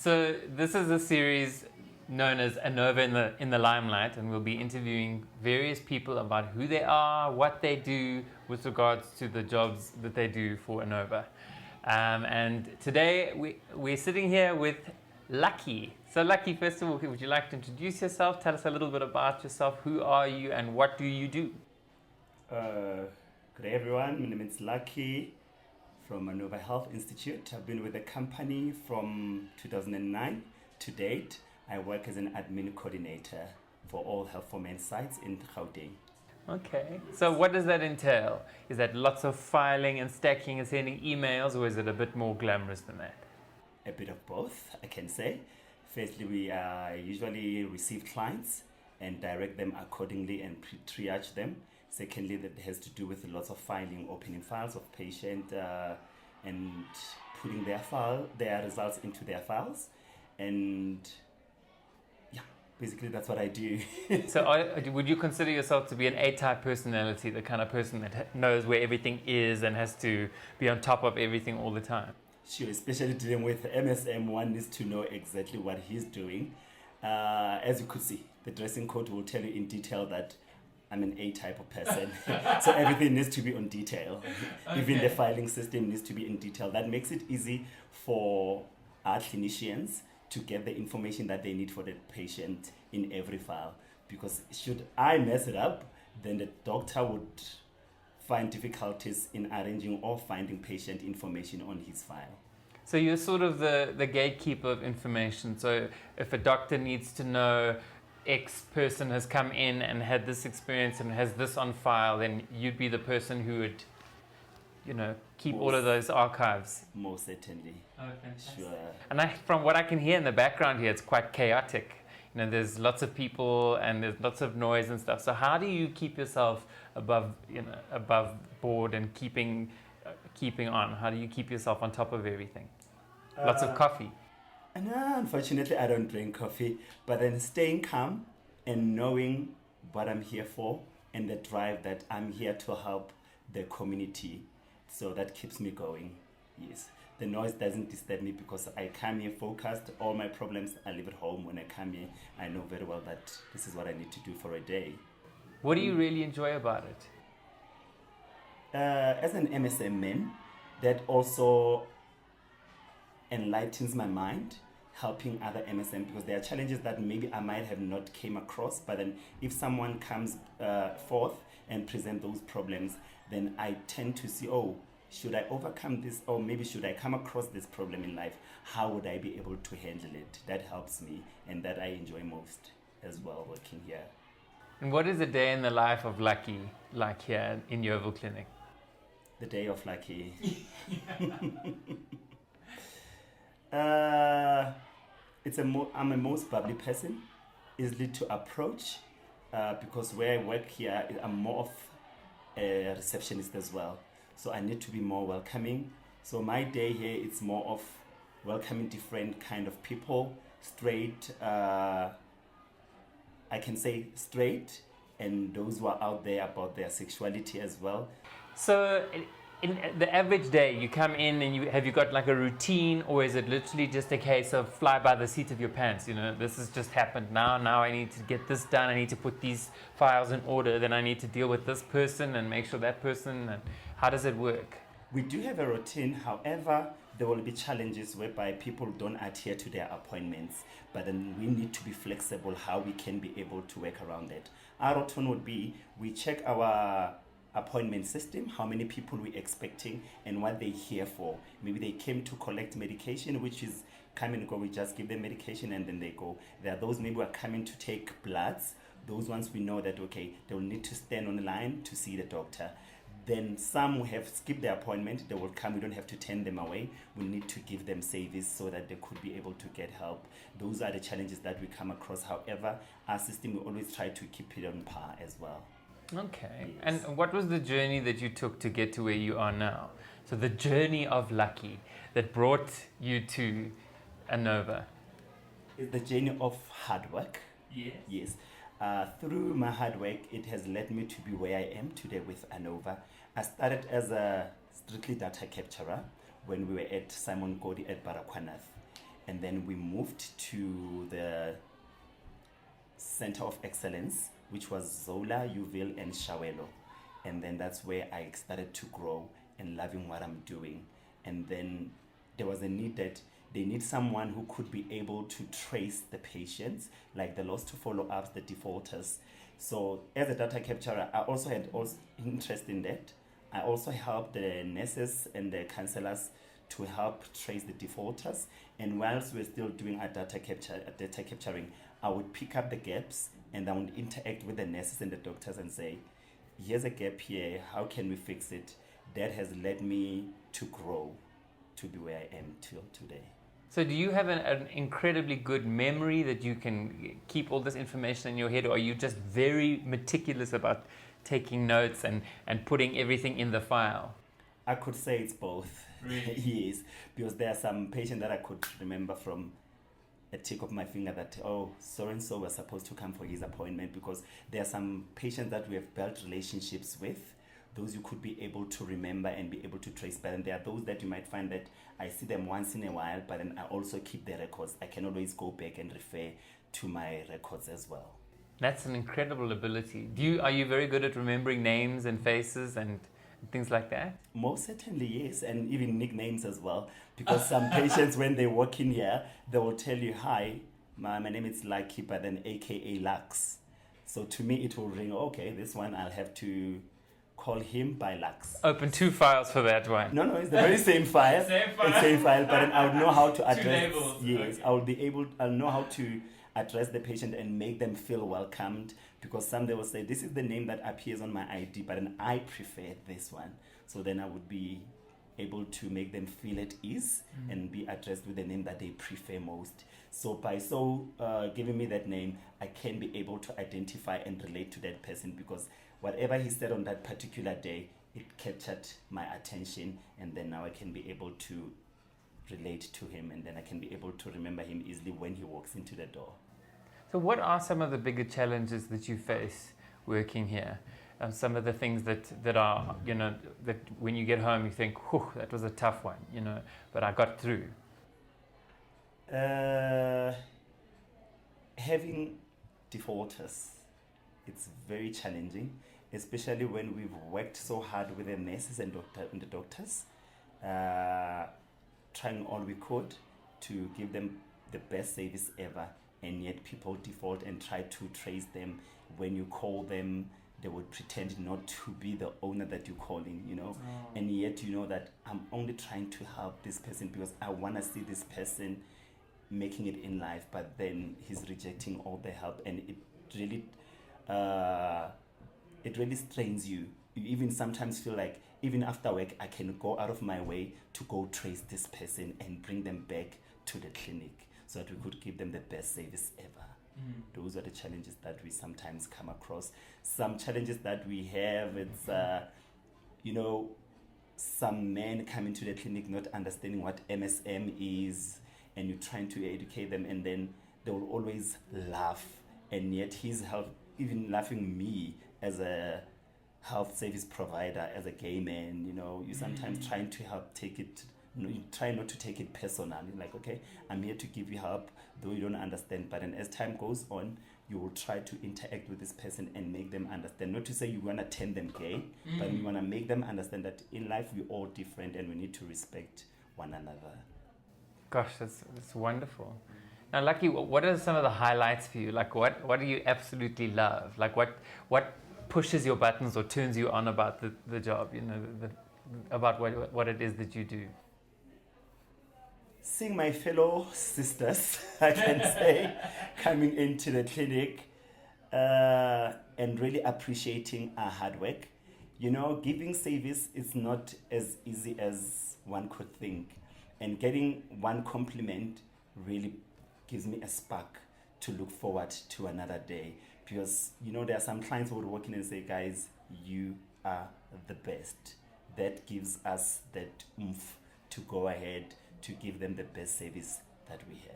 So this is a series known as Anova in the Limelight, and we'll be interviewing various people about who they are, what they do with regards to the jobs that they do for Anova. And today we're sitting here with Lucky. So Lucky, first of all, would you like to introduce yourself? Tell us a little bit about yourself. Who are you and what do you do? Good day everyone, my name is Lucky from Anova Health Institute. I've been with the company from 2009 to date. I work as an admin coordinator for all Health4Men sites in Gauteng. Okay, so what does that entail? Is that lots of filing and stacking and sending emails, or is it a bit more glamorous than that? A bit of both, I can say. Firstly, we usually receive clients and direct them accordingly and triage them. Secondly, that has to do with lots of filing, opening files of patient and putting their results into their files. And yeah, basically that's what I do. So would you consider yourself to be an A-type personality, the kind of person that knows where everything is and has to be on top of everything all the time? Sure, especially dealing with MSM, one needs to know exactly what he's doing. As you could see, the dressing code will tell you in detail that I'm an A-type of person. So everything needs to be on detail. Okay. Even the filing system needs to be in detail. That makes it easy for our clinicians to get the information that they need for the patient in every file. Because should I mess it up, then the doctor would find difficulties in arranging or finding patient information on his file. So you're sort of the gatekeeper of information. So if a doctor needs to know X person has come in and had this experience and has this on file, then you'd be the person who would, keep all of those archives. Most certainly. Oh, fantastic. Sure. And from what I can hear in the background here, it's quite chaotic. There's lots of people and there's lots of noise and stuff. So how do you keep yourself above board and keeping on? How do you keep yourself on top of everything? Lots of coffee. No, unfortunately, I don't drink coffee, but then staying calm and knowing what I'm here for and the drive that I'm here to help the community. So that keeps me going, yes. The noise doesn't disturb me because I come here focused. All my problems, I leave at home. When I come here, I know very well that this is what I need to do for a day. What do you really enjoy about it? As an MSM man, that also enlightens my mind, helping other MSM, because there are challenges that maybe I might have not came across, but then if someone comes forth and present those problems, then I tend to see, should I overcome this, or maybe should I come across this problem in life, how would I be able to handle it? That helps me, and that I enjoy most as well, working here. And what is a day in the life of Lucky like here in Yeoville Clinic? The day of Lucky. I'm a most bubbly person, easily to approach, because where I work here, I'm more of a receptionist as well. So I need to be more welcoming. So my day here, it's more of welcoming different kind of people, straight, I can say straight, and those who are out there about their sexuality as well. So in the average day, you come in and have you got like a routine, or is it literally just a case of fly by the seat of your pants? This has just happened now I need to get this done, I need to put these files in order, then I need to deal with this person and make sure that person, and how does it work? We do have a routine, however, there will be challenges whereby people don't adhere to their appointments, but then we need to be flexible how we can be able to work around it. Our routine would be, we check our appointment system, how many people we're expecting and what they're here for. Maybe they came to collect medication, which is come and go, we just give them medication and then they go. There are those maybe who are coming to take bloods. Those ones we know that, okay, they will need to stand on the line to see the doctor. Then some who have skipped their appointment, they will come, we don't have to turn them away. We need to give them service so that they could be able to get help. Those are the challenges that we come across. However, our system, we always try to keep it on par as well. Okay. Yes. And what was the journey that you took to get to where you are now? So the journey of Lucky that brought you to Anova. It's the journey of hard work. Yes. Yes. Through my hard work, it has led me to be where I am today with Anova. I started as a strictly data capturer when we were at Simon Godi at Baragwanath. and then we moved to the Center of Excellence, which was Zola, Yeoville, and Shawelo. And then that's where I started to grow and loving what I'm doing. And then there was a need that they need someone who could be able to trace the patients, like the lost to follow-ups, the defaulters. So as a data capturer, I also had interest in that. I also helped the nurses and the counselors to help trace the defaulters. And whilst we're still doing our data capturing, I would pick up the gaps and I would interact with the nurses and the doctors and say, here's a gap here, how can we fix it? That has led me to grow to be where I am till today. So do you have an incredibly good memory that you can keep all this information in your head, or are you just very meticulous about taking notes and putting everything in the file? I could say it's both. Really? Yes, because there are some patients that I could remember from a tick of my finger that, oh, so-and-so was supposed to come for his appointment, because there are some patients that we have built relationships with. Those you could be able to remember and be able to trace. But then there are those that you might find that I see them once in a while, but then I also keep their records. I can always go back and refer to my records as well. That's an incredible ability. Are you very good at remembering names and faces and things like that? Most certainly, yes, and even nicknames as well. Because some patients, when they walk in here, they will tell you, hi, my name is Gatekeeper, then AKA Lux. So to me, it will ring, okay, this one I'll have to call him by Lux. Open 2 files for that one. No, it's the very same file. Same file, but then I would know how to address. 2 labels. Yes, okay. I'll know how to address the patient and make them feel welcomed, because some they will say, this is the name that appears on my ID, but then I prefer this one. So then I would be able to make them feel at ease and be addressed with the name that they prefer most. So by giving me that name, I can be able to identify and relate to that person, because whatever he said on that particular day, it captured my attention, and then now I can be able to relate to him, and then I can be able to remember him easily when he walks into the door. So what are some of the bigger challenges that you face working here? Some of the things that are, that when you get home you think, whew, that was a tough one, but I got through. Having defaulters, it's very challenging, especially when we've worked so hard with the nurses and the doctors, trying all we could to give them the best service ever, and yet people default and try to trace them. When you call them, they would pretend not to be the owner that you're calling, and yet you know that I'm only trying to help this person because I want to see this person making it in life, but then he's rejecting all the help, and it really strains you. You even sometimes feel like even after work I can go out of my way to go trace this person and bring them back to the clinic so that we could give them the best service ever. Those are the challenges that we sometimes come across. Some challenges that we have, it's some men coming to the clinic not understanding what MSM is, and you're trying to educate them, and then they will always laugh, and yet he's even laughing me as a health service provider, as a gay man. You sometimes trying to help you try not to take it personally, like, okay, I'm here to give you help, though you don't understand, but then as time goes on, you will try to interact with this person and make them understand. Not to say you want to turn them gay, but you want to make them understand that in life we're all different and we need to respect one another. Gosh, that's wonderful. Now, Lucky, what are some of the highlights for you? Like, what do you absolutely love? Like, what pushes your buttons or turns you on about the job, about what it is that you do? Seeing my fellow sisters, I can say, coming into the clinic and really appreciating our hard work. Giving service is not as easy as one could think. And getting one compliment really gives me a spark to look forward to another day. Because, there are some clients who would walk in and say, guys, you are the best. That gives us that oomph to go ahead to give them the best service that we have.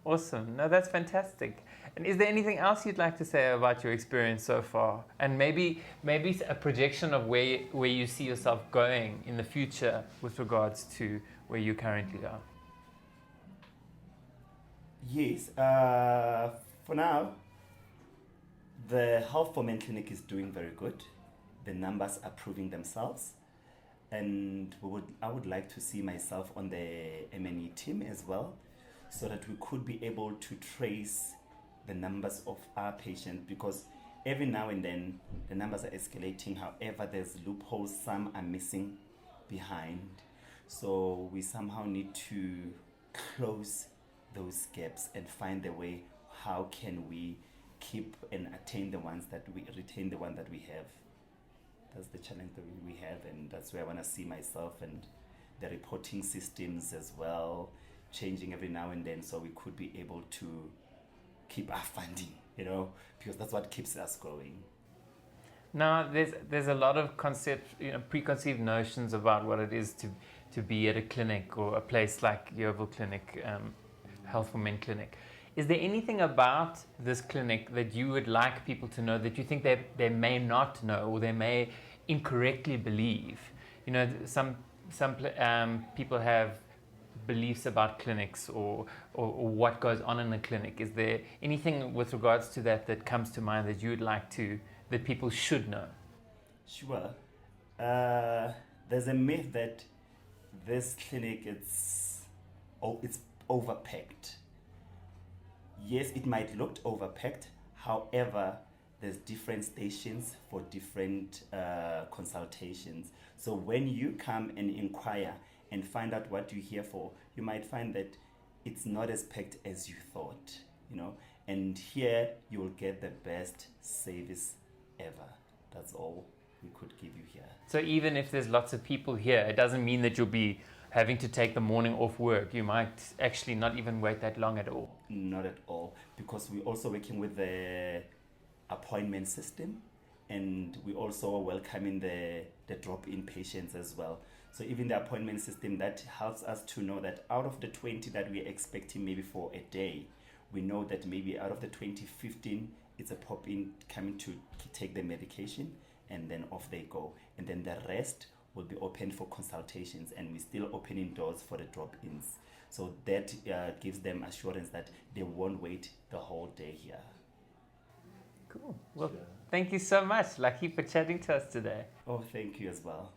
Awesome. No, that's fantastic. And is there anything else you'd like to say about your experience so far? And maybe a projection of where you see yourself going in the future with regards to where you currently are? Yes. For now, the Health4Men Clinic is doing very good. The numbers are proving themselves. And I would like to see myself on the M&E team as well, so that we could be able to trace the numbers of our patients, because every now and then the numbers are escalating. However, there's loopholes, some are missing behind. So we somehow need to close those gaps and find a way how can we keep and retain the ones that we have. That's the challenge that we have, and that's where I want to see myself, and the reporting systems as well changing every now and then, so we could be able to keep our funding, because that's what keeps us going. Now, there's a lot of preconceived notions about what it is to be at a clinic or a place like Yeoville Clinic, Health4Men Clinic. Is there anything about this clinic that you would like people to know that you think they may not know, or they may incorrectly believe? Some people have beliefs about clinics or what goes on in the clinic. Is there anything with regards to that comes to mind that you would like that people should know? Sure. There's a myth that this clinic it's overpacked. Yes, it might look overpacked. However, there's different stations for different consultations. So when you come and inquire and find out what you're here for, you might find that it's not as packed as you thought, And here you will get the best service ever. That's all we could give you here. So even if there's lots of people here, it doesn't mean that you'll be having to take the morning off work. You might actually not even wait that long at all. Not at all, because we're also working with the appointment system, and we also are welcoming the drop-in patients as well. So even the appointment system, that helps us to know that out of the 20 that we're expecting maybe for a day, we know that maybe out of the 20, 15, it's a pop-in coming to take the medication, and then off they go. And then the rest will be open for consultations, and we're still opening doors for the drop-ins. So that gives them assurance that they won't wait the whole day here. Cool. Well, Thank you so much, Lucky, for chatting to us today. Oh, thank you as well.